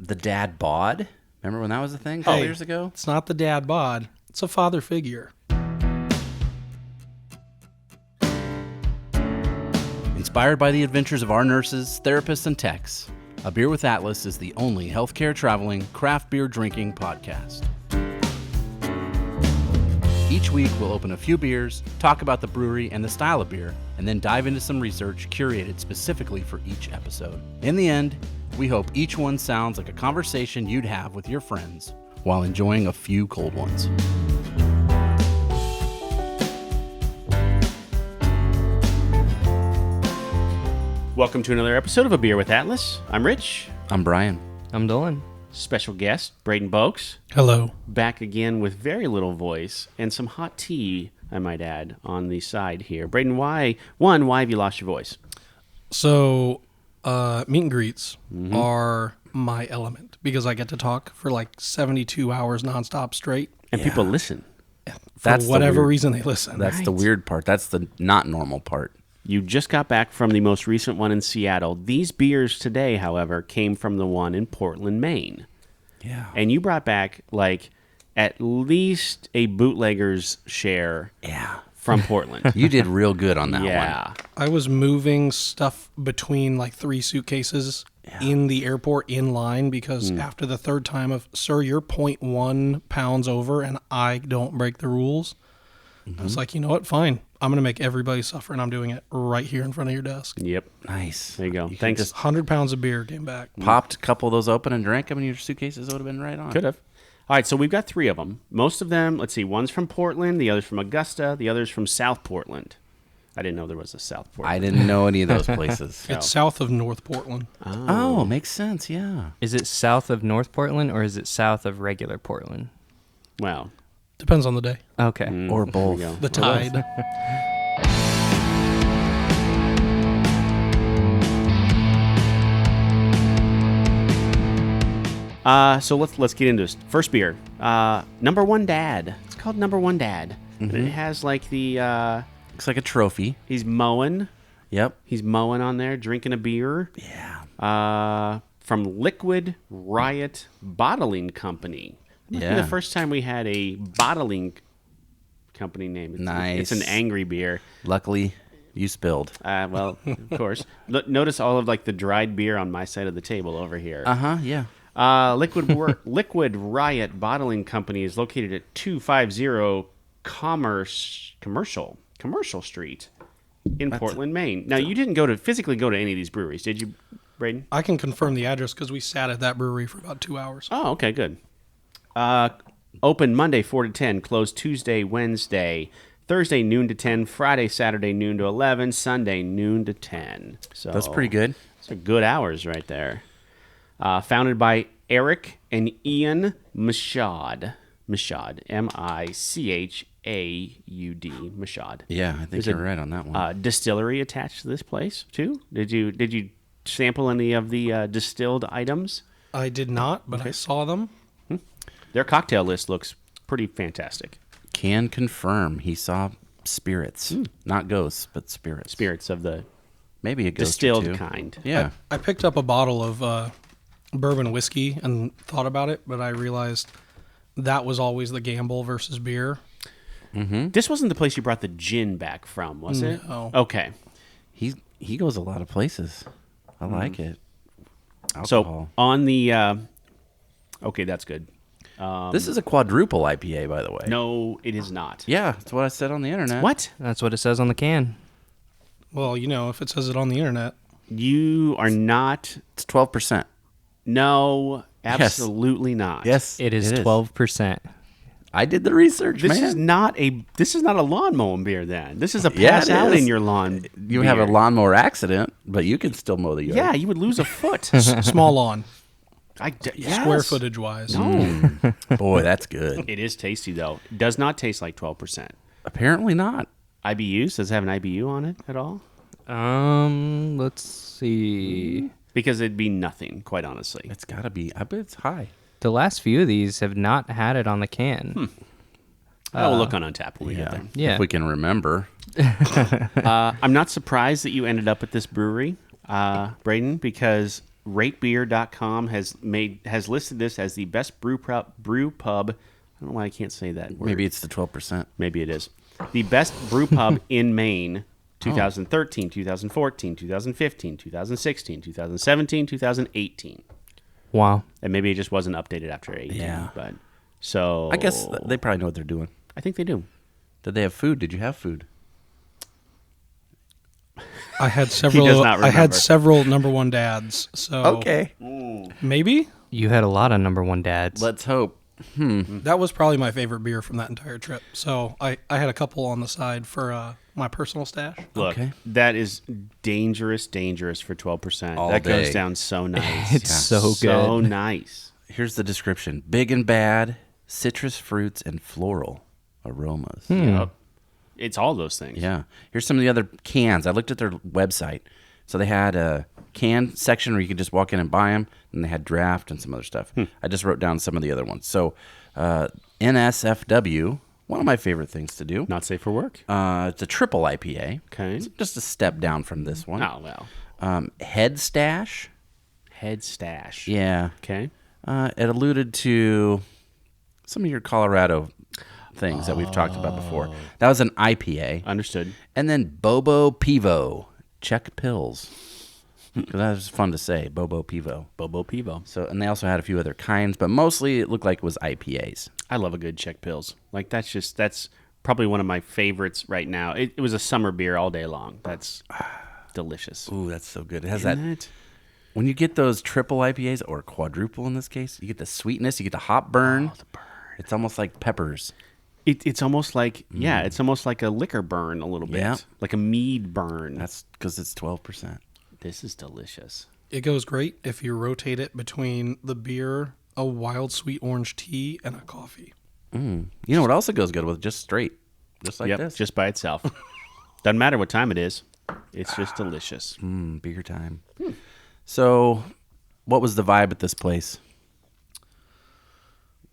the dad bod. Remember when that was a thing a couple years ago? It's not the dad bod. It's a father figure. Inspired by the adventures of our nurses, therapists, and techs, A Beer with Atlas is the only healthcare traveling, craft beer drinking podcast. Each week, we'll open a few beers, talk about the brewery and the style of beer, and then dive into some research curated specifically for each episode. In the end, we hope each one sounds like a conversation you'd have with your friends while enjoying a few cold ones. Welcome to another episode of A Beer with Atlas. I'm Rich. I'm Brian. I'm Dolan. Special guest, Braden Boex. Hello. Back again with very little voice and some hot tea, I might add, on the side here. Braden, why have you lost your voice? So, meet and greets are my element because I get to talk for like 72 hours nonstop straight. And people listen. For whatever reason they listen. That's the weird part. That's the not normal part. You just got back from the most recent one in Seattle. These beers today, however, came from the one in Portland, Maine. Yeah. And you brought back, like, at least a bootlegger's share from Portland. You did real good on that one. I was moving stuff between like 3 suitcases in the airport in line because after the third time of, sir, you're 0.1 pounds over and I don't break the rules. I was like, you know what? Fine. I'm going to make everybody suffer, and I'm doing it right here in front of your desk. Yep. Nice. There you go. You Thanks. just 100 pounds of beer came back. popped a couple of those open and drank them, and your suitcases would have been right on. Could have. All right, so we've got 3 of them. Most of them, let's see, one's from Portland, the other's from Augusta, the other's from South Portland. I didn't know there was a South Portland. I didn't know any of those places. It's south of North Portland. Oh, makes sense, yeah. Is it south of North Portland or is it south of regular Portland? Well, Depends on the day. Okay. Or there we both. go. The tide. So let's get into this. First beer, Number One Dad. It's called Number One Dad. And it has like the Looks like a trophy. he's mowing. Yep. He's mowing on there, drinking a beer. Yeah. From Liquid Riot Bottling Company. It might be the first time we had a bottling company name. Nice. It's an angry beer. Luckily, you spilled. Well, of course. Notice all of like the dried beer on my side of the table over here. Uh-huh, yeah. Liquid Riot Bottling Company is located at 250 Commercial Street in Portland, Maine. Now, you didn't physically go to any of these breweries, did you, Braden? I can confirm the address because we sat at that brewery for about 2 hours. Oh, okay, good. Open Monday 4 to 10, closed Tuesday, Wednesday, Thursday noon to 10, Friday, Saturday noon to 11, Sunday noon to 10. So That's pretty good. Those are good hours right there. Founded by Eric and Ian Michaud. M-I-C-H-A-U-D. Michaud. Yeah, I think There's you're right on that one. Distillery attached to this place too. Did you sample any of the distilled items? I did not, but I saw them. Their cocktail list looks pretty fantastic. Can confirm he saw spirits. Not ghosts, but spirits. Spirits of the Maybe a ghost distilled or two. kind. Yeah. I picked up a bottle of bourbon whiskey and thought about it, but I realized that was always the gamble versus beer. This wasn't the place you brought the gin back from, was it? No. Okay. He goes a lot of places. I like it. So Alcohol. on the okay, that's good. This is a quadruple IPA, by the way. No, it is not. Yeah, that's what I said on the internet. What? That's what it says on the can. Well, you know, if it says it on the internet. You are not. It's 12%. No, absolutely not. Yes, It is 12%. I did the research, This man. is not a lawn mowing beer. Then this is a Yeah, pass it out is. in your lawn. You have a lawnmower accident, but you can still mow the yard. Yeah, you would lose a foot. Small lawn, Yes. square footage wise. Boy, that's good. It is tasty though. It does not taste like 12%. Apparently not. IBUs? Does it have an IBU on it at all? Let's see. Because it'd be nothing, quite honestly. It's got to be. I bet it's high. The last few of these have not had it on the can. I will look on Untappd when we get there. Yeah. If we can remember. I'm not surprised that you ended up at this brewery, Braden, because ratebeer.com has listed this as the best brew pub. I don't know why I can't say that word. Maybe it's the 12%. Maybe it is. The best brew pub in Maine, 2013, 2014, 2015, 2016, 2017, 2018. Wow. And maybe it just wasn't updated after 18. Yeah. But so I guess they probably know what they're doing. I think they do. Did they have food? Did you have food? I had several. does not I had remember. several number one dads. So maybe You had a lot of number one dads. Let's hope. that was probably my favorite beer from that entire trip. So I had a couple on the side for my personal stash. Look, Okay. that is dangerous for 12%. All that goes day. down so nice. It's so good. So nice. Here's the description. Big and bad, citrus fruits, and floral aromas. Yep. It's all those things. Yeah. Here's some of the other cans. I looked at their website. So they had a can section where you could just walk in and buy them, and they had draft and some other stuff. I just wrote down some of the other ones. So NSFW, one of my favorite things to do. Not safe for work. It's a triple IPA. Okay. It's just a step down from this one. Oh, well. Head Stash. Head stash. Yeah. Okay. It alluded to some of your Colorado things that we've talked about before. That was an IPA. Understood. And then Bobo Pivo. Czech Pills. That was fun to say. Bobo Pivo. Bobo Pivo. So, and they also had a few other kinds, but mostly it looked like it was IPAs. I love a good Czech Pills. Like, that's probably one of my favorites right now. It was a summer beer all day long. That's delicious. Ooh, that's so good. It has Isn't that. it? When you get those triple IPAs, or quadruple in this case, you get the sweetness, you get the hop burn. Oh, the burn. It's almost like peppers. It's almost like, it's almost like a liquor burn a little bit. Yeah. Like a mead burn. That's because it's 12%. This is delicious. It goes great if you rotate it between the beer, a wild sweet orange tea, and a coffee. You know what also goes good with just straight, just like Yep, this. just by itself. Doesn't matter what time it is. It's just delicious. Beer time. So, what was the vibe at this place?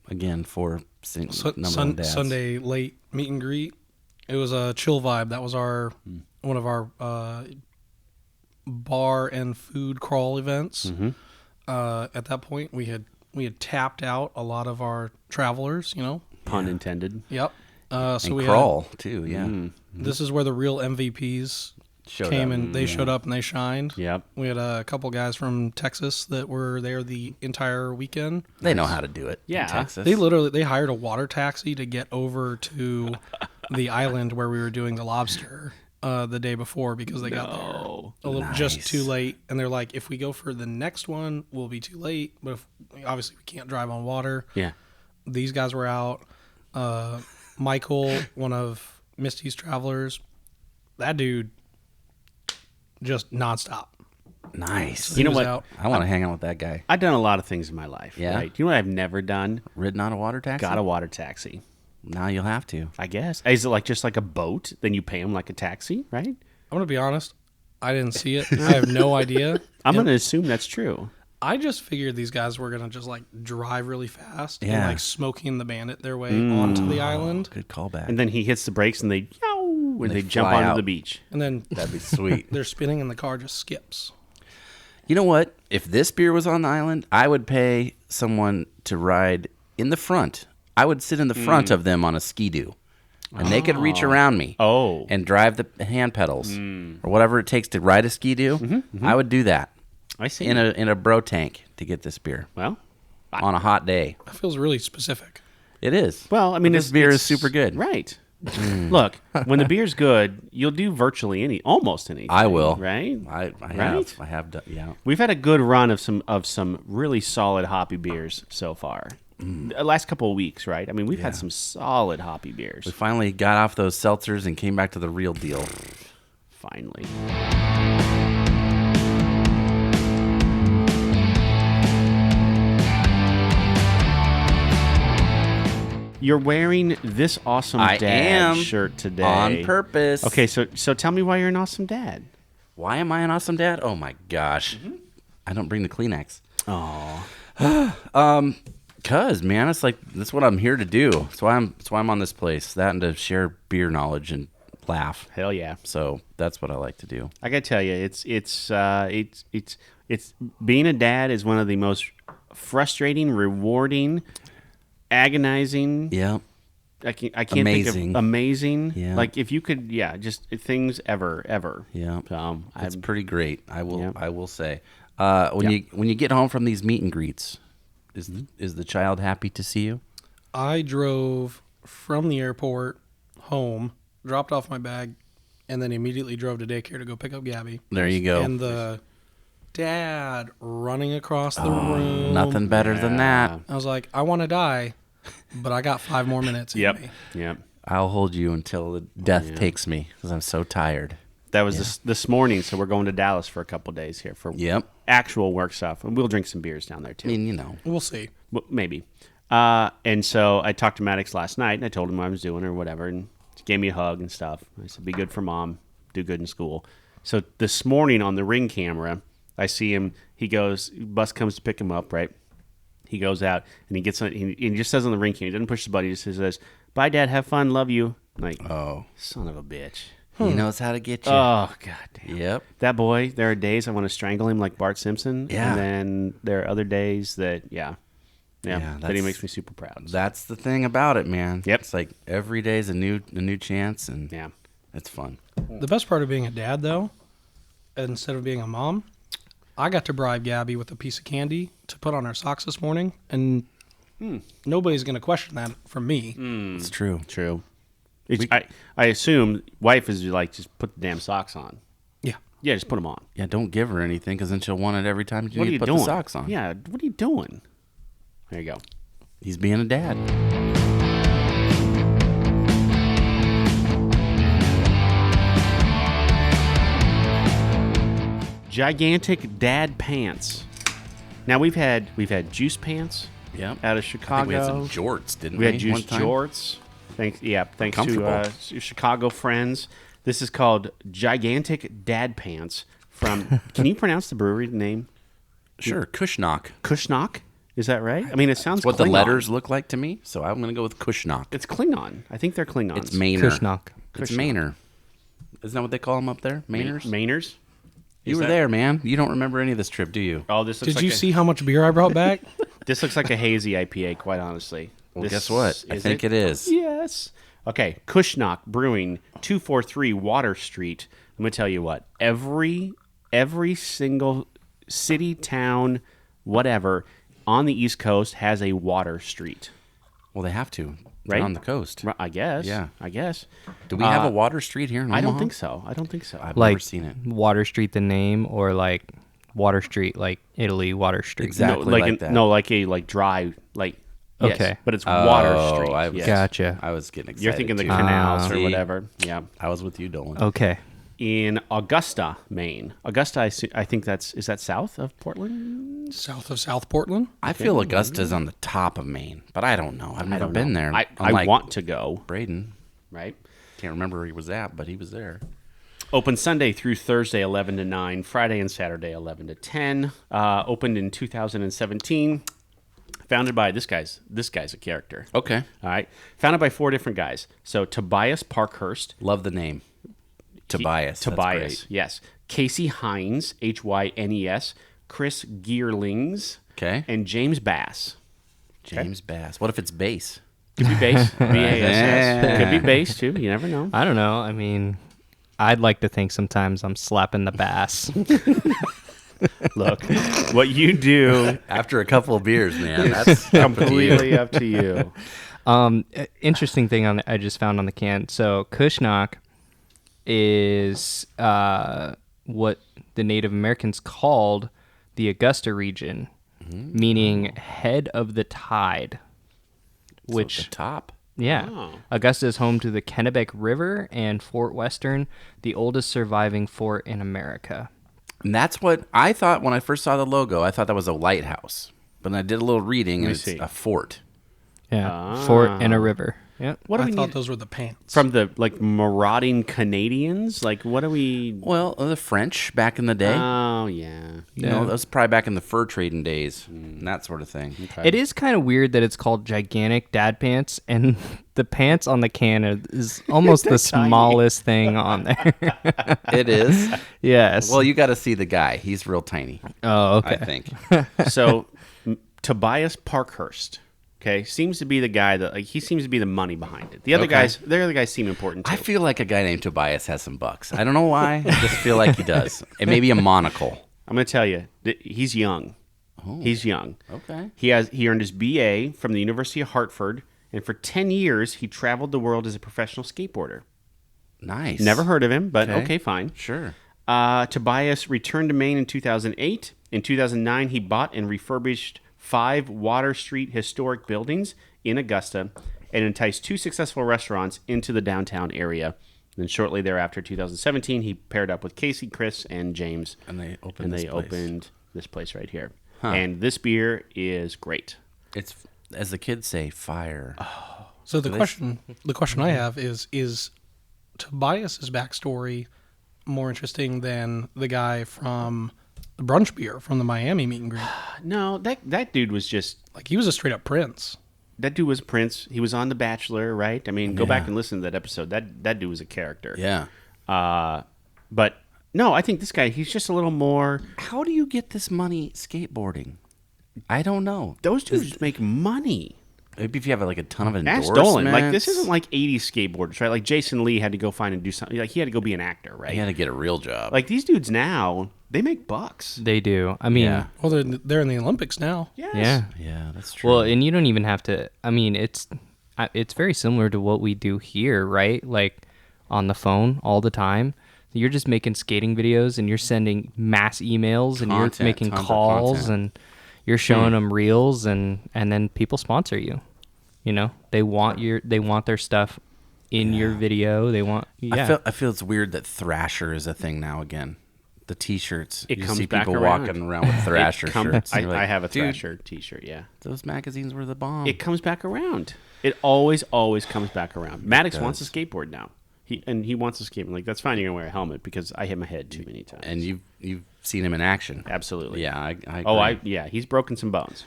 Again, for number one dads. Sunday late meet and greet. It was a chill vibe. That was one of our bar and food crawl events. At that point, we had tapped out a lot of our travelers. Pun intended. Yep. So And we crawl, too, yeah. This is where the real MVPs Showed came up. and they showed up and they shined. Yep. We had a couple guys from Texas that were there the entire weekend. They know how to do it Yeah. in Texas. They hired a water taxi to get over to the island where we were doing the lobster the day before because they got there a little just too late. And they're like, if we go for the next one, we'll be too late. But obviously we can't drive on water. Yeah. These guys were out. Michael, one of Misty's travelers, that dude just nonstop. Nice. You know He was what? out. I want to hang out with that guy. I've done a lot of things in my life. Yeah? Right? You know what I've never done? Ridden on a water taxi? Got a water taxi. Now you'll have to. I guess. Is it like just like a boat? Then you pay them like a taxi, right? I'm going to be honest. I didn't see it. I have no idea. I'm going to assume that's true. I just figured these guys were going to just like drive really fast and Yeah. like Smoking the Bandit their way onto the island. Good callback. And then he hits the brakes and they yow, and they jump fly onto out. the beach. And then That'd be sweet. they're spinning and the car just skips. You know what? If this beer was on the island, I would pay someone to ride in the front. I would sit in the front of them on a ski-doo. And they could reach around me Oh. and drive the hand pedals or whatever it takes to ride a ski-doo. I would do that I see. in a bro tank to get this beer Well, on a hot day. That feels really specific. It is. well, I mean, this beer is super good. Right. Look, when the beer's good, you'll do virtually almost anything. I will. Right? I Right? have. I have done. Yeah. We've had a good run of some really solid hoppy beers so far. The last couple of weeks, right? I mean, we've had some solid hoppy beers. We finally got off those seltzers and came back to the real deal. Finally. You're wearing this awesome I dad am shirt today. on purpose. Okay, so tell me why you're an awesome dad. Why am I an awesome dad? Oh my gosh. I don't bring the Kleenex. Oh. Cause man, it's like that's what I'm here to do. That's why I'm on this place. That and to share beer knowledge and laugh. Hell yeah. So that's what I like to do. I gotta tell you, it's It's being a dad is one of the most frustrating, rewarding, agonizing. Yeah. I can't Amazing. think of amazing. Yeah. Like if you could, just things ever. Yeah. It's I'm pretty great. I will. Yeah. I will say. When you get home from these meet and greets, is the child happy to see you? I drove from the airport home, dropped off my bag, and then immediately drove to daycare to go pick up Gabby. There you go. And the dad running across the room. Nothing better than that. I was like, I want to die, but I got 5 more minutes in me. Yep. I'll hold you until the death takes me because I'm so tired. That was this morning, so we're going to Dallas for a couple days here for actual work stuff, and we'll drink some beers down there too. I mean, We'll see. Well, maybe. And so I talked to Maddox last night, and I told him what I was doing or whatever, and he gave me a hug and stuff. I said, be good for mom, do good in school. So this morning on the Ring camera, I see him. He goes, bus comes to pick him up, right? He goes out, and he gets on, he just says on the Ring camera, he doesn't push the button, he just says, bye, Dad, have fun, love you. I'm like, oh, son of a bitch. he knows how to get you. Oh, God damn. Yep. That boy, there are days I want to strangle him like Bart Simpson. Yeah. And then there are other days that, that he that's- makes me super proud. That's the thing about it, man. Yep. It's like every day's a new chance, and Yeah. it's fun. The best part of being a dad, though, instead of being a mom, I got to bribe Gabby with a piece of candy to put on her socks this morning, and nobody's going to question that from me. It's true. True. I assume wife is like, just put the damn socks on. Yeah. Yeah, just put them on. Yeah, don't give her anything because then she'll want it every time you What are need you to put doing? the socks on. Yeah, what are you doing? There you go. He's being a dad. Gigantic dad pants. Now we've had juice pants Yep. out of I Chicago. think we had some jorts, didn't we? We had juice one time? jorts. Thanks to Comfortable. Chicago friends. This is called Gigantic Dad Pants from. Can you pronounce the brewery name? Sure, Kushnock. Kushnock. Is that right? I mean, it sounds. It's what the Klingon. letters look like to me, so I'm going to go with Kushnock. It's Klingon. I think they're Klingons. It's Mainer. Kushnock. It's Kushnock. Mainer. Isn't that what they call them up there? Mainers? Mainers. You Is were that- there, man. You don't remember any of this trip, do you? Oh, this looks Did like you a, see how much beer I brought back? This looks like a hazy IPA. Quite honestly. Well, This- guess what? I is think it is. Yes. Okay, Kushnock Brewing, 243 Water Street. I'm gonna tell you what. Every single city, town, whatever on the East Coast has a Water Street. Well, they have to. They're Right? on the coast. I guess. Yeah. I guess. Do we have a Water Street here in Omaha? I don't think so. I've never Like seen it. Water Street, the name, or like Water Street, like Italy, Water Street. Exactly. No, like, like that. No, like a dry yes, Okay. but it's Water Oh, Street. I was- yes. Gotcha. I was getting excited. You're thinking the too. canals or See? whatever. Yeah. I was with you, Dolan. Okay. In Augusta, Maine. Augusta, I think is that south of Portland? South of South Portland? I feel Augusta's on the top of Maine, but I don't know. I've never don't been know. there. I Unlike want to go. Braden. Right. Can't remember where he was at, but he was there. Open Sunday through Thursday, 11 to 9. Friday and Saturday, 11 to 10. Opened in 2017. Founded by this guy's a character. Okay. All right. Founded by 4 different guys. So Tobias Parkhurst. Love the name. Tobias. That's Tobias, great. yes. Casey Hines, Hynes. Chris Geerlings. Okay. And James Bass. James Bass. What if it's bass? Could be bass. B-A-S-S. Could be bass, too. You never know. I don't know. I mean, I'd like to think sometimes I'm slapping the bass. Look, what you do After a couple of beers, man. That's completely up to you. Interesting thing I just found on the can. So Kushnock is what the Native Americans called the Augusta region, meaning head of the tide. Which the top. yeah, Oh. Augusta is home to the Kennebec River and Fort Western, the oldest surviving fort in America. And that's what I thought when I first saw the logo. I thought that was a lighthouse. But then I did a little reading, and it's see. a fort. Yeah, fort and a river. Yep. What do I we thought need those were the pants. from the marauding Canadians? Like, what do we? Well, the French back in the day. Oh, Oh, yeah. You know, that was probably back in the fur trading days and that sort of thing. Okay. It is kind of weird that it's called gigantic dad pants, and the pants on the can is almost the smallest thing on there. It is. Yes. Well, you got to see the guy. He's real tiny. Oh, okay. I think. So, Tobias Parkhurst, okay, seems to be the guy that he seems to be the money behind it. The other guys seem important too. I feel like a guy named Tobias has some bucks. I don't know why. I just feel like he does. It may be a monocle. I'm going to tell you, he's young. Oh. He's young. Okay. He earned his BA from the University of Hartford, and for 10 years he traveled the world as a professional skateboarder. Nice. Never heard of him, but okay fine. Sure. Tobias returned to Maine in 2008. In 2009, he bought and refurbished 5 Water Street historic buildings in Augusta and enticed 2 successful restaurants into the downtown area. Then shortly thereafter, 2017, he paired up with Casey, Chris, and James. And they opened this place right here. Huh. And this beer is great. It's, as the kids say, fire. So the question I have is Tobias's backstory more interesting than the guy from the brunch beer from the Miami meet and greet? No, that dude was just... Like, he was a straight up prince. That dude was Prince. He was on The Bachelor, right? I mean, go back and listen to that episode. That dude was a character. Yeah. But no, I think this guy, he's just a little more... How do you get this money skateboarding? I don't know. Those dudes make money. Maybe if you have like a ton of Ask endorsements. Dolan. Like, this isn't like 80s skateboarders, right? Like, Jason Lee had to go find and do something. Like, he had to go be an actor, right? You got to get a real job. Like, these dudes now, they make bucks. They do. I mean, Yeah. Well, they're in the Olympics now. Yes. yeah. Yeah, that's true. Well, and you don't even have to. I mean, it's very similar to what we do here, right? Like on the phone all the time. You're just making skating videos, and you're sending mass emails, and Content, you're making tons of calls, content. and you're showing them reels, and then people sponsor you. You know, they want their stuff in your video. They want. Yeah. I feel it's weird that Thrasher is a thing now again. The T-shirts. It you comes see back people around. walking around with Thrasher shirts. and you're I like, have a "Dude, Thrasher t-shirt, yeah. Those magazines were the bomb. It comes back around. It always comes back around. Maddox wants a skateboard now. He wants a skateboard. Like, that's fine, you're going to wear a helmet because I hit my head too many times. and you've seen him in action. Absolutely. Yeah, I agree. He's broken some bones.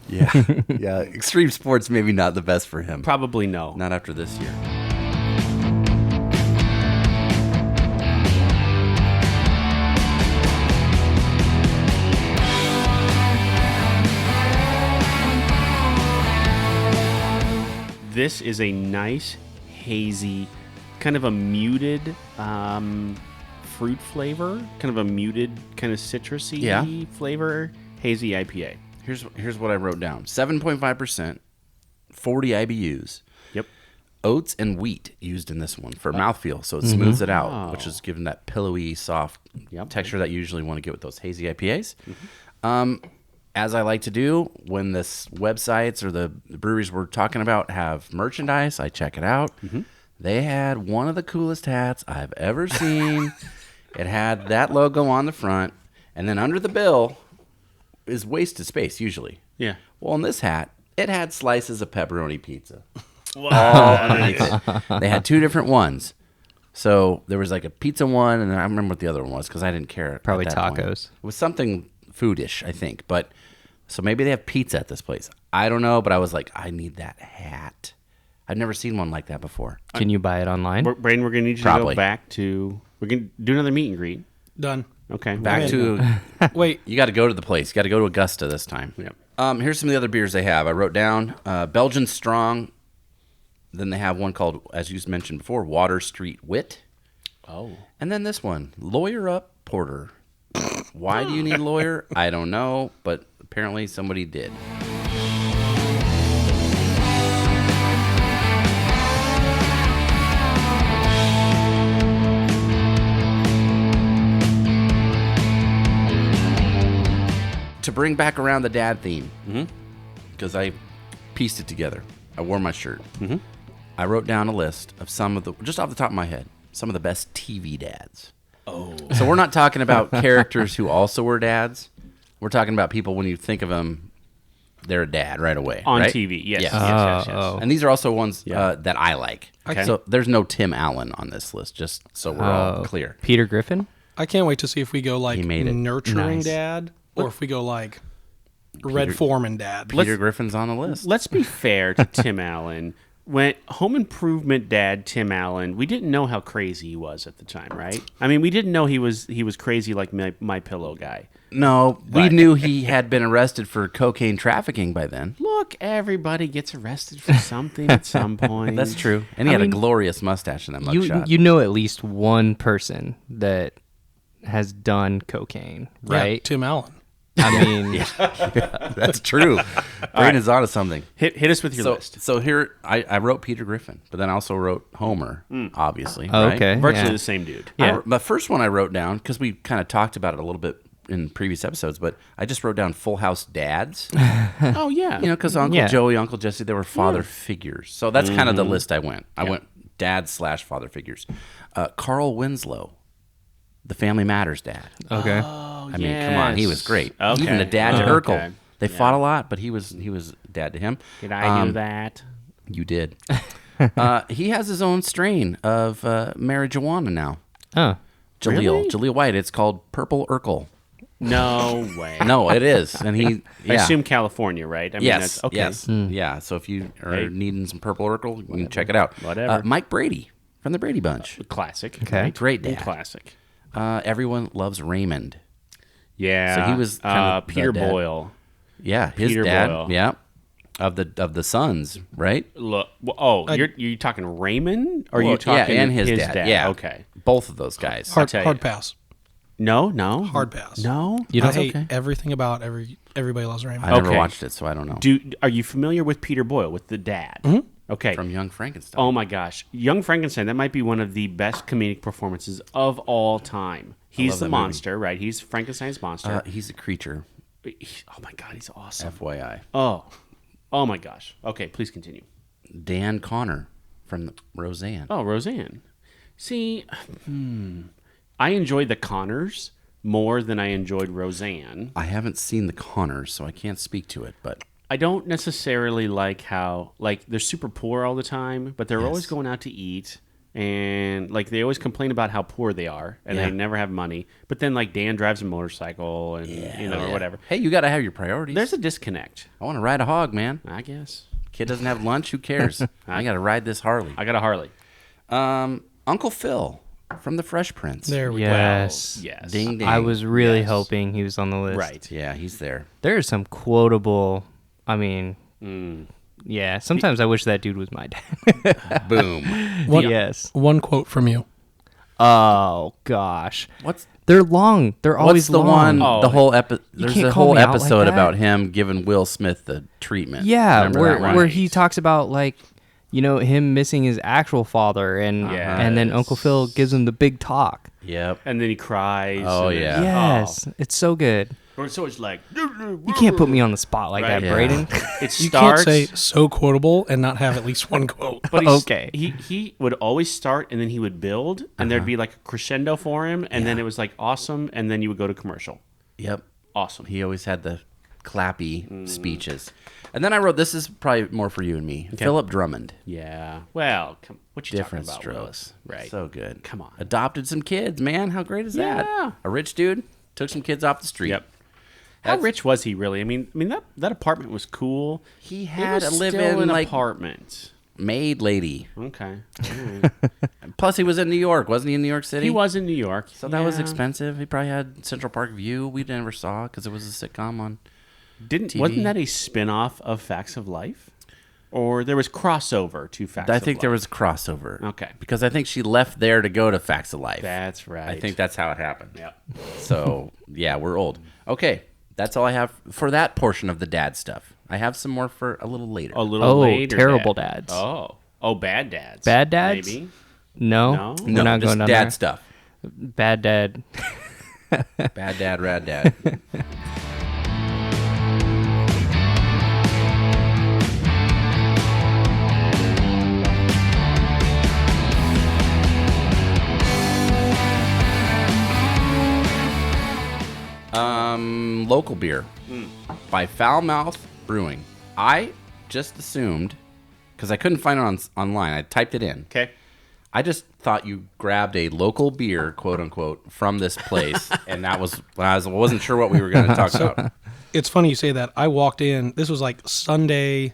Yeah. Yeah. Extreme sports maybe not the best for him. Probably no. Not after this year. This is a nice, hazy, kind of a muted fruit flavor, kind of a muted, kind of citrusy flavor, hazy IPA. Here's what I wrote down. 7.5%, 40 IBUs. Yep. Oats and wheat used in this one for mouthfeel, so it smooths it out, which is giving that pillowy, soft texture that you usually want to get with those hazy IPAs. As I like to do, when this websites or the breweries we're talking about have merchandise, I check it out. They had one of the coolest hats I've ever seen. It had that logo on the front, and then under the bill is wasted space usually. Yeah. Well, in this hat, it had slices of pepperoni pizza. All underneath it. They had 2 different ones. So there was like a pizza one, and then I remember what the other one was because I didn't care. at Probably that point. tacos. It was something foodish, I think. But so maybe they have pizza at this place. I don't know, but I was like, I need that hat. I've never seen one like that before. Can you buy it online? Braden, we're going to need you to Probably. go back to... We're going to do another meet and greet. Done. Okay. Back to Wait, you got to go to the place. You got to go to Augusta this time. Yep. Here's some of the other beers they have. I wrote down Belgian Strong. Then they have one called, as you mentioned before, Water Street Wit. Oh. And then this one, Lawyer Up Porter. Why do you need lawyer? I don't know, but apparently somebody did. To bring back around the dad theme, because I pieced it together. I wore my shirt. I wrote down a list of some of the, just off the top of my head, some of the best TV dads. Oh. So we're not talking about characters who also were dads. We're talking about people when you think of them, they're a dad right away. On right? TV, yes. Yes. Yes. Oh. And these are also ones that I like. Okay. So there's no Tim Allen on this list, just so we're all clear. Peter Griffin? I can't wait to see if we go like He made it. nurturing Nice. dad or if we go like Red Foreman dad. Peter Griffin's on the list. Let's be fair to Tim Allen. When Home Improvement dad Tim Allen, we didn't know how crazy he was at the time, right? I mean, we didn't know he was crazy like my Pillow guy. No, we knew he had been arrested for cocaine trafficking by then. Look, everybody gets arrested for something at some point. That's true. And he had a glorious mustache in that mugshot. You know at least one person that has done cocaine, right? Yeah, Tim Allen. I mean, That's true. Braden's onto something. Hit us with your list. So here, I wrote Peter Griffin, but then I also wrote Homer, obviously. Oh, right? okay. Virtually Yeah. the same dude. Yeah. The first one I wrote down, because we kind of talked about it a little bit in previous episodes, but I just wrote down Full House dads. Oh yeah. You know, because Uncle Yeah. Joey, Uncle Jesse, they were father figures. So that's kind of the list I went. I went dad/father figures. Carl Winslow, the Family Matters dad. okay. I mean, come on, he was great. Okay. Even the dad to Okay. Urkel. They fought a lot, but he was dad to him. Did I do that? You did. He has his own strain of marijuana now. Oh, Jaleel White. It's called Purple Urkel. No way. No, it is, and he. I Yeah. assume California, right? I mean, Yes. that's okay. Yes. Yeah. So if you are Hey. needing some Purple Urkel, you can check it out. Whatever. Mike Brady from the Brady Bunch. Classic. Okay. Right? Great dad. Classic. Everyone loves Raymond. Yeah. So he was kind of the Peter dad. Boyle. Yeah, his Peter dad. Boyle. Yeah, of the Sons, right? Look. You're talking Raymond? Or are you Well, talking and his dad? Yeah. Okay. Both of those guys. Hard tell you. pass. No. Hard pass. No. you I don't. hate okay. everything about Everybody Loves Raymond. I never Okay. watched it, so I don't know. Are you familiar with Peter Boyle, with the dad? Okay. From Young Frankenstein. Oh my gosh, Young Frankenstein! That might be one of the best comedic performances of all time. He's love the that movie. monster, right? He's Frankenstein's monster. He's a creature. Oh my god, he's awesome. FYI. Oh my gosh. Okay, please continue. Dan Connor from Roseanne. Oh, Roseanne. See, I enjoyed the Connors more than I enjoyed Roseanne. I haven't seen the Connors, so I can't speak to it, but I don't necessarily like how they're super poor all the time, but they're always going out to eat, and they always complain about how poor they are, and Yeah. they never have money. But then Dan drives a motorcycle, and or whatever. Hey, you got to have your priorities. There's a disconnect, I want to ride a hog, man. I guess. Kid doesn't have lunch. Who cares? I got to ride this Harley. I got a Harley. Uncle Phil from The Fresh Prince. There we Yes. Yes. Ding ding. I was really Yes. hoping he was on the list. Right. Yeah, he's there. There's some quotable. I mean, yeah. Sometimes I wish that dude was my dad. Boom. What- Yes. go. One quote from you. Oh gosh. What's They're long. They're always the long. one? Oh, The whole there's can't a call whole me out like episode that. about him giving Will Smith the treatment. Yeah, Remember where that one? where he talks about him missing his actual father, and then Yes. Uncle Phil gives him the big talk. Yep. And then he cries. Oh, and then- yeah. Yes, it's so good. Or so it's like You can't put me on the spot like Right. that, Yeah. Braden. it You starts. can't say so quotable and not have at least one quote. But he's- Okay. He would always start and then he would build and there'd be like a crescendo for him and then it was like awesome and then you would go to commercial. Yep. Awesome. He always had the clappy speeches. And then I wrote, this is probably more for you and me. Philip Drummond. Yeah. Well, what you Different talking about, strokes. Willis? Right. So good. Come on. Adopted some kids, man. How great is Yeah. that? A rich dude took some kids off the street. Yep. How rich was he really? I mean that apartment was cool. He It had was a still live-in an like apartment. maid lady. Okay. Plus, he was in New York, wasn't he? In New York City. He was in New York. So that was Yeah. expensive. He probably had Central Park View. We never saw because it was a sitcom on. Wasn't that a spin-off of Facts of Life? Or there was crossover to Facts of I Life? think there was a crossover. Okay. Because I think she left there to go to Facts of Life. That's right. I think that's how it happened. Yep. So yeah, we're old. Okay, that's all I have for that portion of the dad stuff. I have some more for a little later. A little Oh, later. terrible dad. dads. Oh, bad dads. Bad dads? Maybe. No, No? we're no, not just going down dad there. stuff. Bad dad. Bad dad, rad dad. Local beer by Foul Mouth Brewing. I just assumed, because I couldn't find it online, I typed it in. Okay. I just thought you grabbed a local beer, quote unquote, from this place, and that was I wasn't sure what we were going to talk about. It's funny you say that. I walked in. This was like Sunday.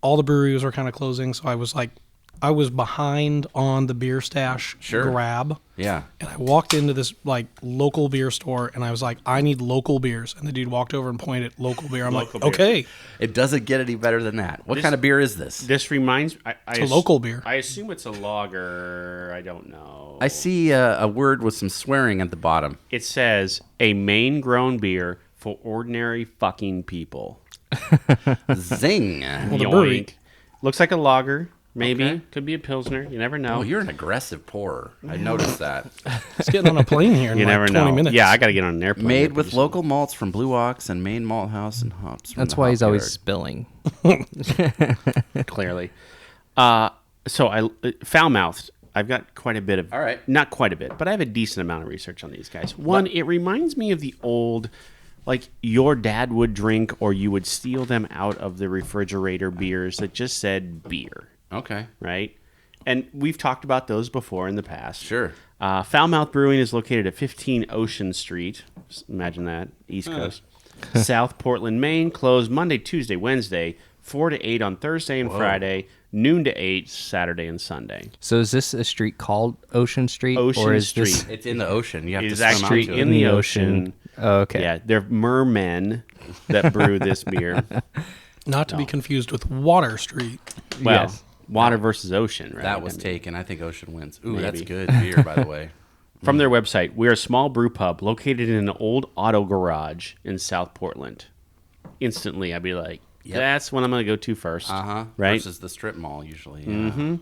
All the breweries were kind of closing, so I was behind on the beer stash grab. Yeah. And I walked into this like local beer store, and I was like, I need local beers. And the dude walked over and pointed at local beer. I'm like, Local beer. okay, It doesn't get any better than that. What kind of beer is this? This reminds me. it's a local beer. I assume it's a lager. I don't know. I see a word with some swearing at the bottom. It says a Maine grown beer for ordinary fucking people. Zing. the brewery- Yoink. Looks like a lager. Maybe. Okay. Could be a Pilsner. You never know. Oh, you're an aggressive pourer. I noticed that. It's getting on a plane here in You like never 20 know. minutes. Yeah, I got to get on an airplane. Made here with pretty local malts from Blue Ox and Maine Malt House and hops. From That's the why hop he's always yard. spilling. soon, clearly. So foul-mouthed. I've got quite a bit of... All right. Not quite a bit, but I have a decent amount of research on these guys. One, it reminds me of the old... Like your dad would drink, or you would steal them out of the refrigerator beers that just said beer, Okay. right? And we've talked about those before in the past. Sure. Foulmouth Brewing is located at 15 Ocean Street. Imagine that, East Coast. South Portland, Maine. Closed Monday, Tuesday, Wednesday, 4 to 8 on Thursday and Friday, noon to 8 Saturday and Sunday. So is this a street called Ocean Street? Ocean or is Street. This It's in the ocean. You have It to is swim actually out to in it. the the ocean. ocean. Oh, okay. Yeah, they're mermen that brew this beer. Not to be confused with Water Street. Well, Yes. water versus ocean, right? That was I mean, taken. I think ocean wins. Ooh, that's Maybe. good beer, by the way. From their website, we're a small brew pub located in an old auto garage in South Portland. Instantly, I'd be like, that's what I'm going to go to first. Uh-huh. Right? Versus the strip mall, usually. Yeah.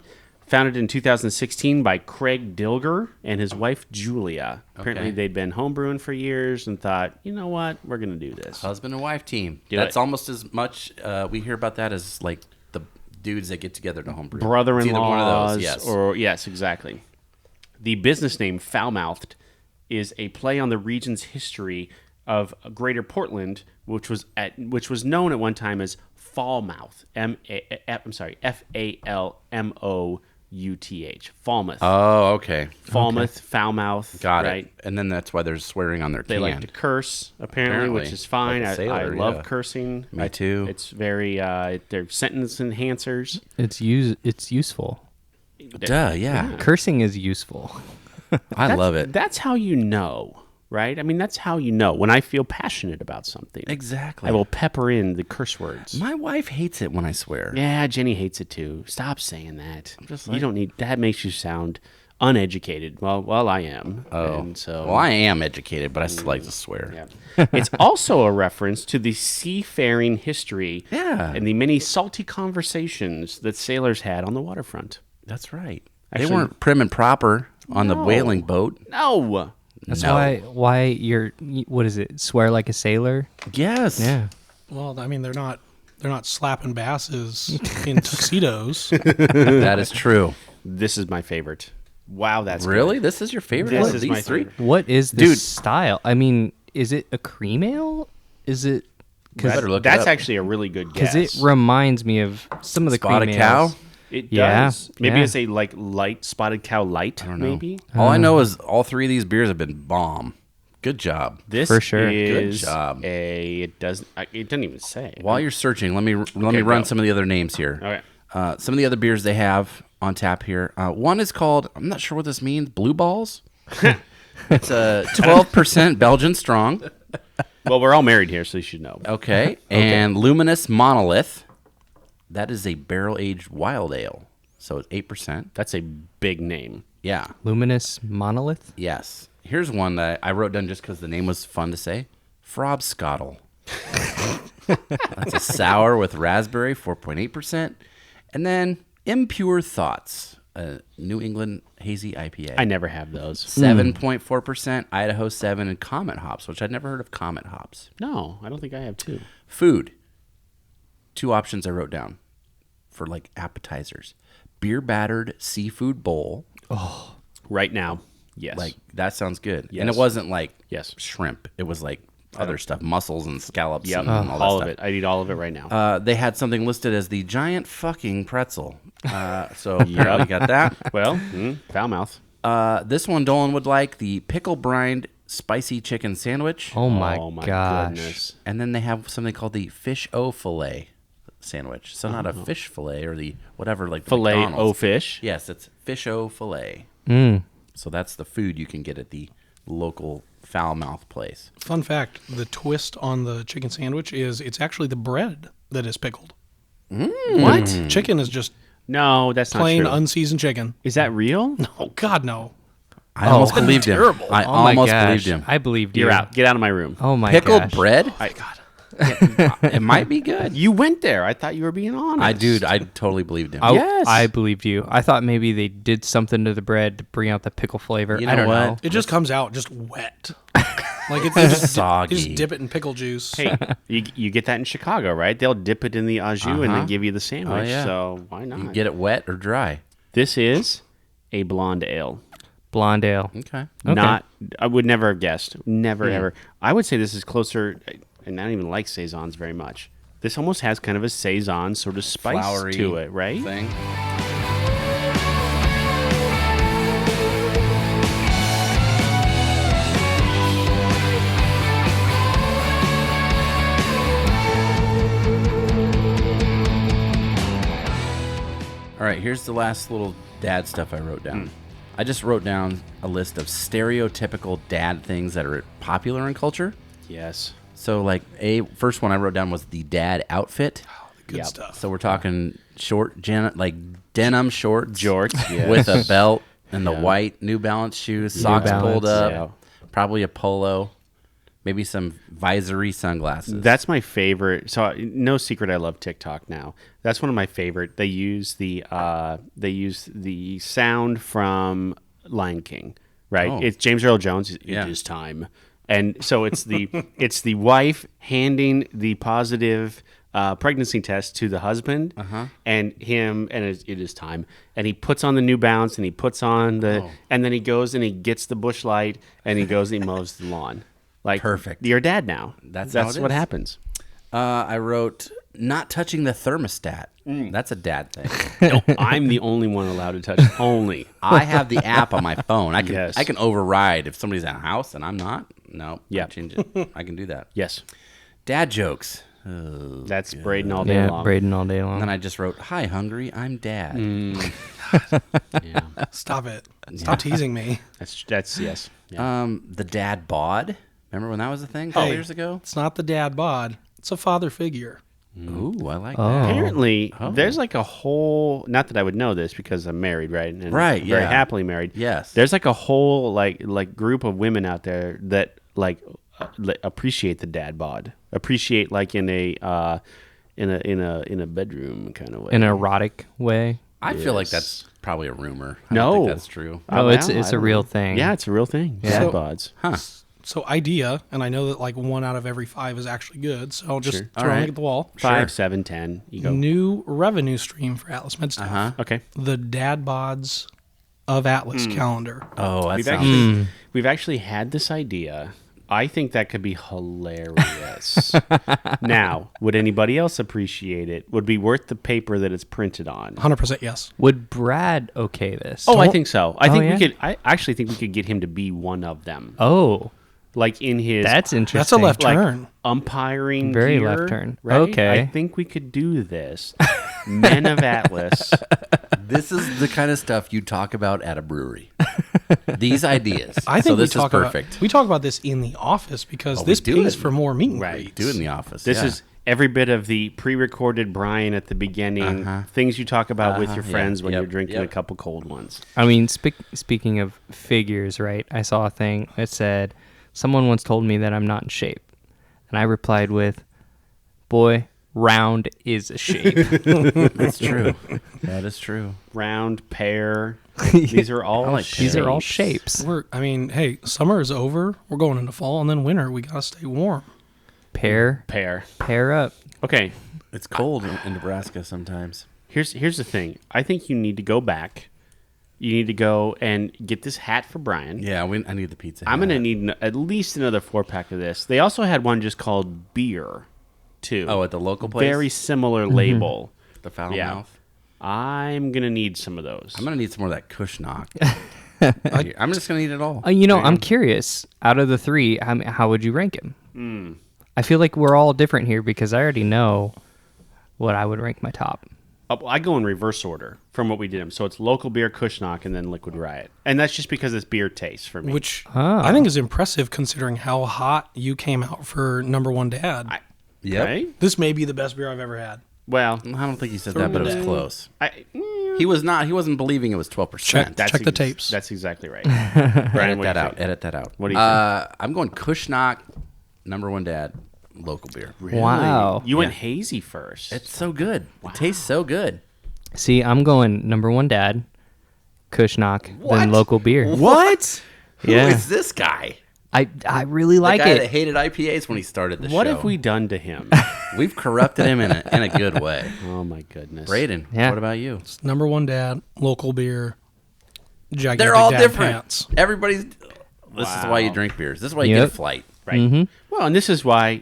Founded in 2016 by Craig Dilger and his wife, Julia. Apparently, Okay. they'd been homebrewing for years and thought, you know what? We're going to do this. Husband and wife team. Do That's it. almost as much, we hear about that as like the dudes that get together to homebrew. It's either one of Brother-in-laws. those, yes. Yes, exactly. The business name, Foulmouthed, is a play on the region's history of Greater Portland, which was known at one time as Falmouth. Falmouth. Falmouth. Oh, okay. Falmouth, Foulmouth. Got right? it. And then that's why they're swearing on their They can. like to curse, apparently, which is fine. Like a sailor, I love yeah. cursing. Me too. It's very, they're sentence enhancers. It's useful. Duh, yeah. Cursing is useful. I love it. That's how you know, right? I mean, that's how you know. When I feel passionate about something, Exactly. I will pepper in the curse words. My wife hates it when I swear. Yeah, Jenny hates it too. Stop saying that. just You like- don't need that. Makes you sound uneducated. Well, I am. Oh. And so Well, I am educated, but I still like to swear. Yeah. It's also a reference to the seafaring history Yeah. and the many salty conversations that sailors had on the waterfront. That's right. Actually- they weren't prim and proper on the No. whaling boat. No. That's No. why you're what is it? Swear like a sailor? Yes. Yeah. Well, I mean, they're not slapping basses in tuxedos. That is true. This is my favorite. Wow, that's good. Really? This is your favorite This one of is these my three? favorite. What is this Dude. style? I mean, is it a cream ale? Is it Better look it That's up. actually a really good guess. because it reminds me of some of the Spotted cream cow? ales. It Yeah, does. Maybe yeah. it's a light spotted cow light. I don't know. Maybe All I know is all three of these beers have been bomb. Good job. this For sure. is Good job. It doesn't even say. While you're searching, let me run go. some of the other names here. Okay. Some of the other beers they have on tap here. One is called, I'm not sure what this means, Blue Balls. It's a 12% Belgian strong. Well, we're all married here, so you should know. Okay. And Luminous Monolith. That is a barrel-aged wild ale. So it's 8%. That's a big name. Yeah. Luminous monolith. Yes. Here's one that I wrote down just because the name was fun to say. Frobscottle. That's a sour with raspberry, 4.8%. And then Impure Thoughts, a New England Hazy IPA. I never have those. 7.4%, Idaho 7, and Comet hops, which I'd never heard of Comet hops. No, I don't think I have two. Food. Two options I wrote down for like appetizers. Beer battered seafood bowl. Right now, yes. Like that sounds good. And Yes. it wasn't like Yes. shrimp. It was like other stuff, mussels and scallops Yep. and all that all stuff. of it. I'd eat all of it right now. They had something listed as the giant fucking pretzel. So you got that. Well, foul mouth. This one Dolan would like, the pickle brined spicy chicken sandwich. Oh my gosh. Goodness. And then they have something called the fish o fillet sandwich. So not a fish fillet or the whatever, like the Filet o McDonald's. fish. Yes, it's fish o fillet. Mm. So that's the food you can get at the local foul mouth place. Fun fact: the twist on the chicken sandwich is it's actually the bread that is pickled. What? Chicken is just No, that's plain not true. unseasoned chicken. Is that real? Oh God, no! I almost that's believed him. terrible. I Oh my almost gosh. believed him. I believed you. You're out. Get out of my room. Oh my Pickled gosh. bread? God. It might be good. You went there. I thought you were being honest. I totally believed him. Yes. I believed you. I thought maybe they did something to the bread to bring out the pickle flavor. You I know don't what? know. It just comes out just wet. Like it's just Soggy. You just dip it in pickle juice. Hey, you get that in Chicago, right? They'll dip it in the au jus and then give you the sandwich. Oh, yeah. So why not? You get it wet or dry. This is a blonde ale. Blonde ale. Okay. Not. I would never have guessed. Never ever. I would say this is closer. And I don't even like saisons very much. This almost has kind of a saison sort of spice Flowery to it, right? thing. All right, here's the last little dad stuff I wrote down. I just wrote down a list of stereotypical dad things that are popular in culture. Yes. So, like, first one I wrote down was the dad outfit. Good Yep. stuff. So we're talking like denim shorts, Jorts, yes. with a belt and the white New Balance shoes, socks Balance, pulled up, yeah. probably a polo, maybe some visory sunglasses. That's my favorite. So no secret, I love TikTok now. That's one of my favorite. They use the sound from Lion King, right? Oh. It's James Earl Jones. It Yeah. is time, and so it's the it's the wife handing the positive pregnancy test to the husband, and him, and it is time, and he puts on the New Balance, and he puts on and then he goes and he gets the bush light, and he goes and he mows the lawn. Like, Perfect. You're a dad now. That's how it what is. happens. I wrote not touching the thermostat. That's a dad thing. No, I'm the only one allowed to touch. Only. I have the app on my phone. I can Yes. I can override if somebody's at a house and I'm not. No, Yeah. change it. I can do that. Yes. Dad jokes. That's Braden all day Yeah, long. Braden all day long. And then I just wrote, "Hi, hungry. I'm Dad." Yeah. Stop it. Stop teasing me. That's yes. Yeah. The dad bod. Remember when that was a thing a couple Hey. years ago? It's not the dad bod. It's a father figure. Ooh, I like Oh. that. Apparently, there's like a whole. Not that I would know this because I'm married, right? And Right, Very yeah. happily married. Yes. There's like a whole like group of women out there that appreciate the dad bod. Appreciate like in a bedroom kind of way. In an erotic way. I feel like Yes. that's probably a rumor. I No. don't think that's true. No, Oh, it's wow, a I don't real know. thing. Yeah, it's a real thing. Yeah. Dad bods. Huh. So idea, and I know that like 1 out of every 5 is actually good. So I'll just Sure. throw All it right. at the wall. 5, 7, 10. You go. New revenue stream for Atlas MedStaff. Uh-huh. Okay. The dad bods of Atlas calendar. Oh, that We've sounds we've actually had this idea. I think that could be hilarious. Now, would anybody else appreciate it? Would be worth the paper that it's printed on? 100% yes. Would Brad okay this? Oh, I think so. I think yeah? we could. I actually think we could get him to be one of them, Oh, like in his. that's interesting. That's a left like turn. umpiring. Very gear, left turn. Right? Okay. I think we could do this. Men of Atlas. This is the kind of stuff you talk about at a brewery. These ideas. I think so this we talk is perfect. About, we talk about this in the office because we this do pays it. for more meet and Right. greets. Do it in the office. This yeah. is every bit of the pre-recorded Brian at the beginning. Things you talk about with your yeah. friends when Yep. you're drinking Yep. a couple cold ones. I mean, speaking of figures, right? I saw a thing that said, someone once told me that I'm not in shape. And I replied with, boy, round is a shape. That's true. That is true. Round, pear. These are all like These are all shapes. shapes. I mean, hey, summer is over. We're going into fall, and then winter. We gotta stay warm. Pair up. Okay, It's cold in Nebraska sometimes. here's the thing. I think you need to go back. You need to go and get this hat for Brian. Yeah, I need the pizza. I'm hat. going to need at least another 4-pack of this. They also had one just called beer, too. Oh, at the local place? Very similar label. The foul Yeah. mouth. I'm going to need some of those. I'm going to need some more of that Kushnock. I'm just going to need it all. I'm curious. Out of the three, how would you rank him? I feel like we're all different here because I already know what I would rank my top. I go in reverse order from what we did. So it's local beer, Kushnock, and then Liquid Riot. And that's just because it's beer taste for me. Which I think is impressive considering how hot you came out for number one dad. Right? This may be the best beer I've ever had. Well, I don't think he said that, but it was close. I He wasn't believing it was 12%. Check the tapes. That's exactly right. Brian, Edit that out. What do you think? I'm going Kushnock, number one dad, local beer. Really? Wow. You went hazy first. It's so good. It tastes so good. See, I'm going number one dad, Kushnock, What? then local beer. What? Yeah. Who is this guy? I really like the guy it. that hated IPAs when he started the show. What have we done to him? We've corrupted him in a good way. Oh, my goodness. Braden, Yeah. what about you? It's number one dad, local beer, gigantic They're all dad different. pants. Everybody's. This is why you drink beers. This is why you Yep. get a flight. Right. Well, and this is why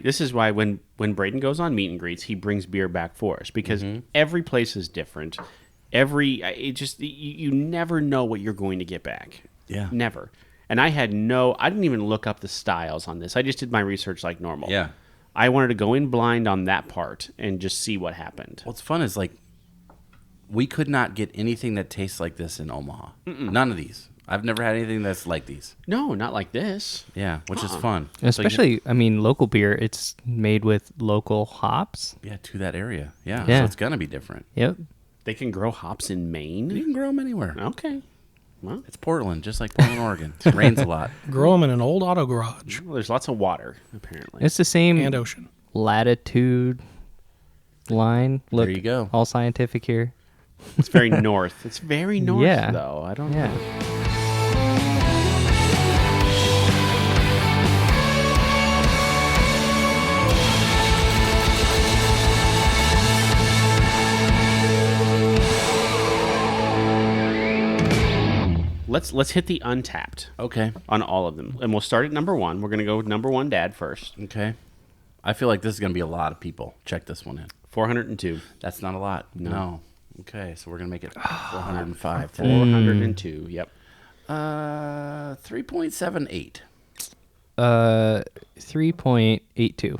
when Braden goes on meet and greets, he brings beer back for us because every place is different. You never know what you're going to get back. Yeah. Never. And I didn't even look up the styles on this. I just did my research like normal. Yeah. I wanted to go in blind on that part and just see what happened. What's fun is we could not get anything that tastes like this in Omaha. None of these. I've never had anything that's like these. No, not like this. Yeah, which is fun. Especially, local beer, it's made with local hops. To that area. Yeah. Yeah. So it's gonna be different. Yep. They can grow hops in You Maine. can grow them anywhere. Okay. Well, It's Portland, just like Portland, Oregon. It rains a lot. Grow them in an old auto garage there's lots of water apparently. It's the same and ocean. latitude line. Look, There you go. all scientific here. It's very north. It's very north Yeah. though. I don't Yeah. know. Let's hit the Untapped Okay. on all of them, and we'll start at number one. We're gonna go with number one, Dad first. Okay. I feel like this is gonna be a lot of people. Check this one in. 402. That's not a lot. No. Okay, so we're gonna make it 405. 402. Yep. 3.78. 3.82.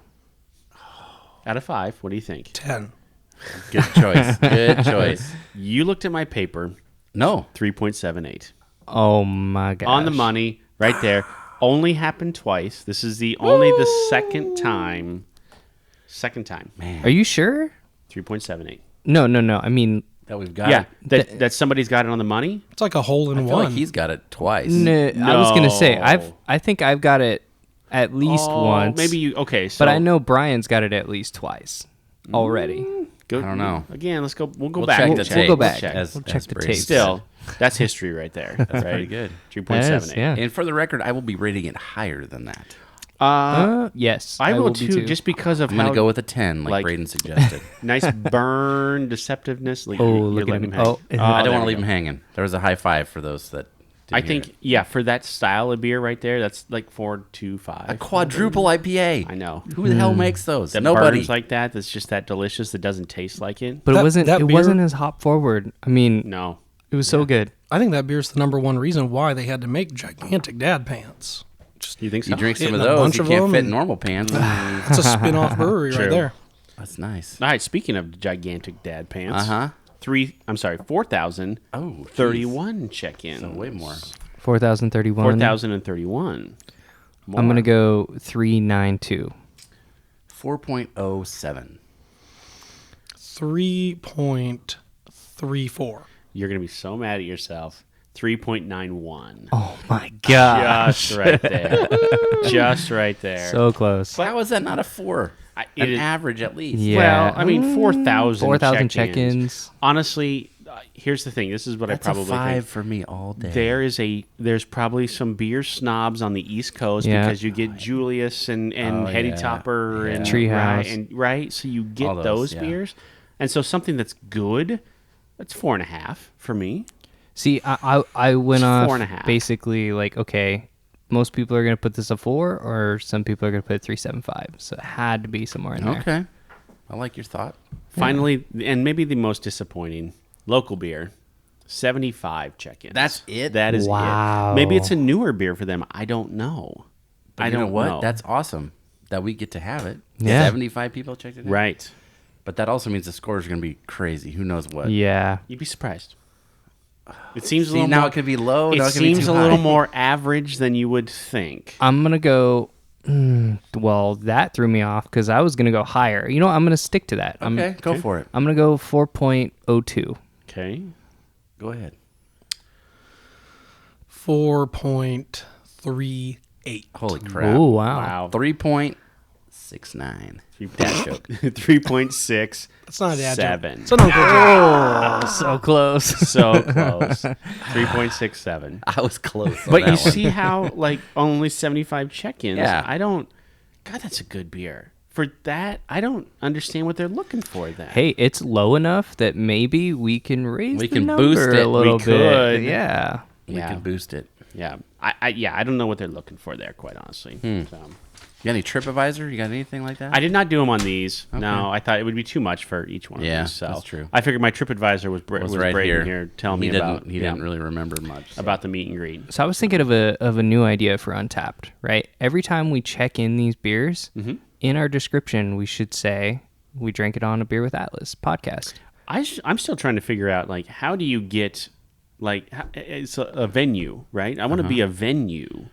Out of 5, what do you think? 10. Good choice. Good choice. You looked at my paper. No. 3.78. Oh my gosh. On the money, right there. Only happened twice. This is the second time. Second time. Man. Are you sure? 3.78. No. I mean, That we've got Yeah, it. that somebody's got it on the money. It's like a hole in I feel one. like he's got it twice. I was gonna say No. I think I've got it at least once. Maybe you. Okay, so but I know Brian's got it at least twice already. Go, I don't know. Again, let's go. We'll go We'll back. check We'll the check. tape. We'll go back. Check. We'll check the Braden tape. Still, that's history right there. That's right. pretty good. 3.78. Yeah. And for the record, I will be rating it higher than that. Yes, I will be too, just because of I'm how going to go with a 10, like Braden suggested. nice burn deceptiveness. Like, Oh, you're look at letting him. hang. Oh. I don't there want to we leave go. him hanging. There was a high five for those that didn't I hear think, it. for that style of beer right there, that's like 4.25. A quadruple IPA. I know. Who the hell makes those? That Nobody. burns like that. That's just that delicious. That doesn't taste like it. But That- it wasn't. that It beer- wasn't as hop forward. I mean, No. it was so good. I think that beer's the number one reason why they had to make gigantic dad pants. You think so? You drink some of Hitting a those, bunch you of can't them fit in and- normal pants. It's a spin-off brewery right True. there. That's nice. All right. Speaking of gigantic dad pants. Uh-huh. 4,031 check-in. So way more. 4,031. 4,031. I'm gonna go 392. 4.07. 3.34. You're going to be so mad at yourself. 3.91. Oh my god! Just right there. Just right there. So close. How is that not a 4? it An is- average at least. Yeah. Well, I mean, 4,000 4,000 check-ins. check-ins. Honestly, here's the thing. This is what That's I a probably 5 think. for me all day. There's probably some beer snobs on the East Coast Yeah. because you get Julius and Heady yeah. Topper and Treehouse. right, so you get All those those, yeah. beers, and so something that's good, that's 4.5 for me. See, I went It's off 4.5. basically like, okay, most people are gonna put this a 4, or some people are gonna put it 3.75. So it had to be somewhere in there. Okay. I like your thought. Finally, and maybe the most disappointing, local beer, 75 check-ins. That's it? That is Wow. it. Maybe it's a newer beer for them. I don't know. But I you don't know what? know. That's awesome that we get to have it. Yeah. 75 people checked it out. right. But that also means the scores are going to be crazy. Who knows what? Yeah. You'd be surprised. It seems a See, little now more, it could be low. It now it could be seems too a little high. more average than you would think. I'm going to go. Well, that threw me off because I was going to go higher. You know what? I'm going to stick to that. Okay, go for it. I'm going to go 4.02. Okay. Go ahead. 4.38. Holy crap. Oh, wow. Wow. 3.69. That joke. 3.6. That's not a dad joke. 7. It's an uncle joke. Oh, so close. So close. 3.67. I was close. on But that you one. see how, like, only 75 check-ins. Yeah. God, that's a good beer. For that, I don't understand what they're looking for then. Hey, it's low enough that maybe we can raise We the can number boost it. a little We bit. could. Yeah. We Yeah. can boost it. Yeah. I don't know what they're looking for there, quite honestly. So. You got any TripAdvisor? You got anything like that? I did not do them on these. No, I thought it would be too much for each one of Yeah, these. So that's true. I figured my TripAdvisor was right Braden here telling me about He didn't really remember much. So. about the meet and greet. So I was thinking of a new idea for Untapped, right? Every time we check in these beers, in our description, we should say we drank it on a Beer with Atlas podcast. I'm still trying to figure out, like, how do you get, like, it's a venue, right? I want to be a venue.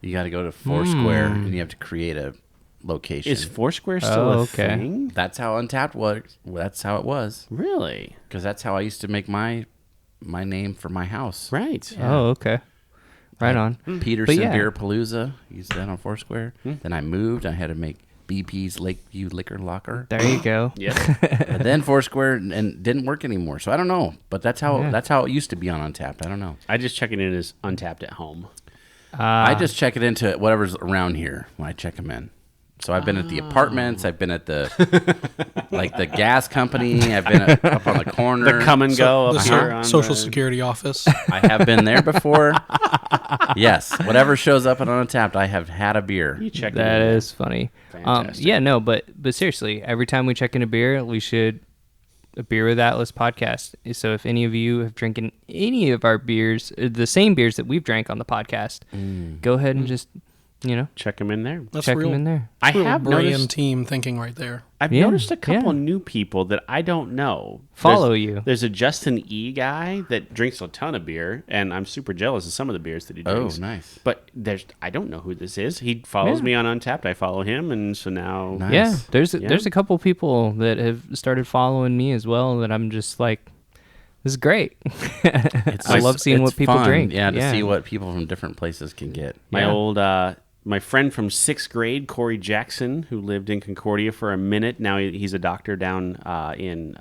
You got to go to Foursquare and you have to create a location. Is Foursquare still a okay. thing? That's how Untapped was. That's how it was. Really? Because that's how I used to make my name for my house. Right. Oh, okay. Right on. Peterson But yeah. Beer Palooza. Used that on Foursquare. Then I moved. I had to make BP's Lakeview Liquor Locker. There you go. Yes. And then Foursquare and didn't work anymore. So I don't know. But that's how it used to be on Untapped. I don't know. I just check it in as Untapped at home. I just check it into whatever's around here when I check them in. So I've been at the apartments. I've been at the like the gas company. I've been up on the corner. The come and go The up here on Social the- Security office. I have been there before. Yes, whatever shows up at Untapped, I have had a beer. You check That it in. is funny. Fantastic. Yeah, no, but seriously, every time we check in a beer, we should a Beer with Atlas podcast. So if any of you have drinking any of our beers, the same beers that we've drank on the podcast, go ahead and just Check them in there. That's check real, them in there. I real have brand noticed. team thinking right there. I've Yeah, noticed a couple yeah. new people that I don't know. Follow There's- you. There's a Justin E guy that drinks a ton of beer, and I'm super jealous of some of the beers that he Oh, drinks. nice. But I don't know who this is. He follows Yeah. me on Untapped. I follow him, and so now Nice. Yeah, there's Yeah. there's a couple people that have started following me as well that I'm just like, this is great. I love seeing It's what people fun, drink. Yeah, to see what people from different places can get. my Yeah. old my friend from 6th grade, Corey Jackson, who lived in Concordia for a minute. Now he's a doctor down in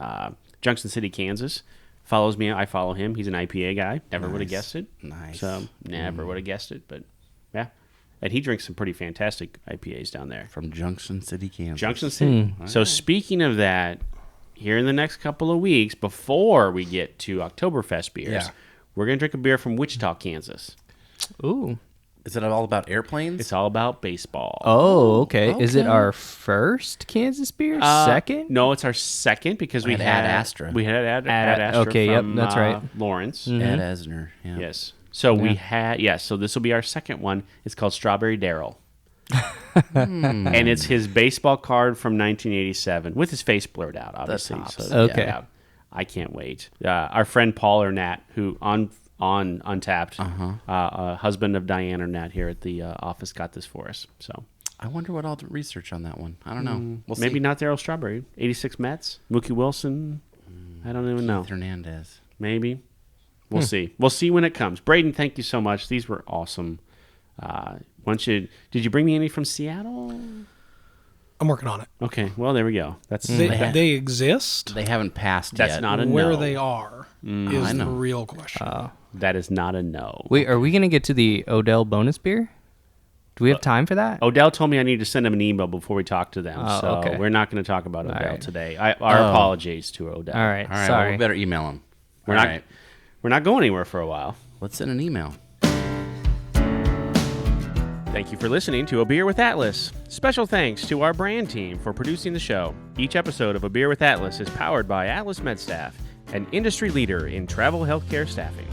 Junction City, Kansas. Follows me. I follow him. He's an IPA guy. Never would have guessed it. Nice. So never would have guessed it. But yeah, and he drinks some pretty fantastic IPAs down there. From Junction City, Kansas. Junction City. So speaking of that, here in the next couple of weeks, before we get to Oktoberfest beers, Yeah. we're gonna drink a beer from Wichita, Kansas. Ooh. Is it all about airplanes? It's all about baseball. Oh, okay. Is it Okay. our first Kansas beer? Second? No, it's our second because we At had Ad Astra. We had Ad Ad- Astra. okay, yep, from, that's right. Lawrence. Ed Esner. Yeah. Yes. So we had So this will be our second one. It's called Strawberry Darrell. And it's his baseball card from 1987 with his face blurred out, obviously. tops. So, Okay. yeah, I can't wait. Our friend Paul Arnett, who on Untapped, husband of Diane Arnett here at the office, got this for us. So I wonder what I'll do research on that one. I don't know. We'll maybe see. not Darryl Strawberry. 86 Mets, Mookie Wilson. I don't even know. Keith Hernandez. Maybe. We'll see. We'll see when it comes. Braden, thank you so much. These were awesome. Did you bring me any from Seattle? I'm working on it. Okay, well there we go. That's They exist. They haven't passed That's yet. not a Where no. they are I is the know. real question. That is not a no. Wait, are we going to get to the Odell bonus beer? Do we have time for that? Odell told me I need to send him an email before we talk to them, Oh, so okay. we're not going to talk about Odell right. today. Our apologies to Odell. All right. All right, Sorry. well, we better email him. We're All not. right. We're not going anywhere for a while. Let's send an email. Thank you for listening to A Beer with Atlas. Special thanks to our brand team for producing the show. Each episode of A Beer with Atlas is powered by Atlas MedStaff. an industry leader in travel healthcare staffing.